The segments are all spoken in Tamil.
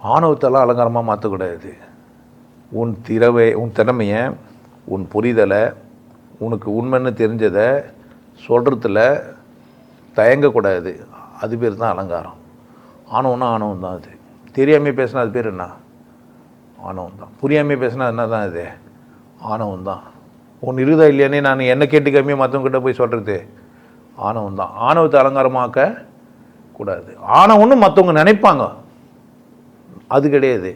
ஆணவத்தெல்லாம் அலங்காரமாக மாற்றக்கூடாது. உன் திறமையை, உன் புரிதலை, உனக்கு உண்மைன்னு தெரிஞ்சதை சொல்கிறதுல தயங்கக்கூடாது. அது பேர் தான் அலங்காரம். ஆணவம்னா ஆணவம் தான். அது தெரியாமல் பேசினா அது பேர் என்ன? ஆணவம் தான். புரியாமல் பேசினா என்ன தான் இது? ஆணவம் தான். ஒன்று இருக்குதா இல்லையானே நான் என்ன கேட்டுக்காமே மற்றவங்கிட்ட போய் சொல்கிறது ஆணவம் தான். ஆணவத்தை அலங்காரமாக்க கூடாது. ஆணவம்னு மற்றவங்க நினைப்பாங்க, அது கிடையாது.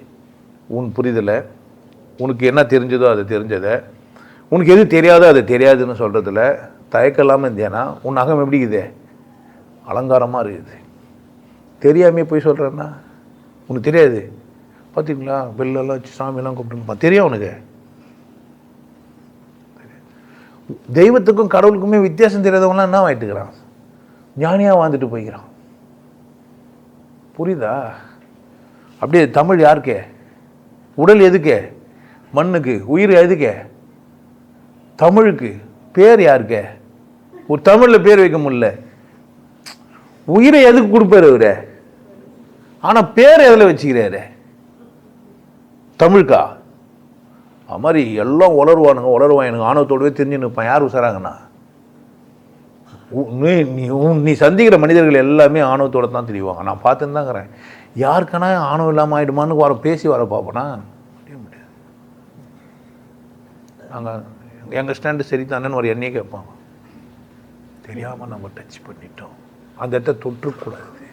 உன் புரிதலை, உனக்கு என்ன தெரிஞ்சதோ அது தெரிஞ்சதை, உனக்கு எது தெரியாதோ அது தெரியாதுன்னு சொல்கிறதுல தயக்கம் இல்லாமல் இருந்தியானா உன் அகம் எப்படி இருக்குது? அலங்காரமாக இருக்குது. தெரியாமே போய் சொல்கிறேன்னா உனக்கு தெரியாது. பார்த்தீங்களா, பெல்லெல்லாம் வச்சு சாமியெல்லாம் கூப்பிட்டுருப்பா, தெரியும் உனக்கு. தெய்வத்துக்கும் கடவுளுக்குமே வித்தியாசம் தெரியாதவங்களாம் என்ன ஆகிட்டுக்கிறான்? ஞானியாக வாழ்ந்துட்டு போய்க்கிறான். புரியுதா? அப்படியே தமிழ் யாருக்கே? உடல் எதுக்கே? மண்ணுக்கு. உயிர் எதுக்கே? தமிழுக்கு. பேர் யாருக்கே? ஒரு தமிழில் பேர் வைக்க முடியல. உயிரை எதுக்கு கொடுப்பாரு அவரு? ஆனால் பேர் எதில் வச்சுக்கிறாரு? தமிழுக்கா? அது மாதிரி எல்லாம் உளருவானுங்க. ஆணவத்தோடவே தெரிஞ்சு நிற்பான். யார் உசாராங்கண்ணா? நீ சந்திக்கிற மனிதர்கள் எல்லாமே ஆணவத்தோடு தான் தெரிவாங்க. நான் பார்த்துன்னு தாங்கிறேன். யாருக்கானா ஆணவம் இல்லாமல் ஆகிடுமான்னு பேசி வர பார்ப்போனா முடிய முடியாது. நாங்கள் எங்கள் ஸ்டாண்டு சரி தானேன்னு ஒரு எண்ணெயே கேட்பாங்க. தெரியாமல் நம்ம டச் பண்ணிட்டோம். அந்த இடத்த தொற்றுக்கூடாது.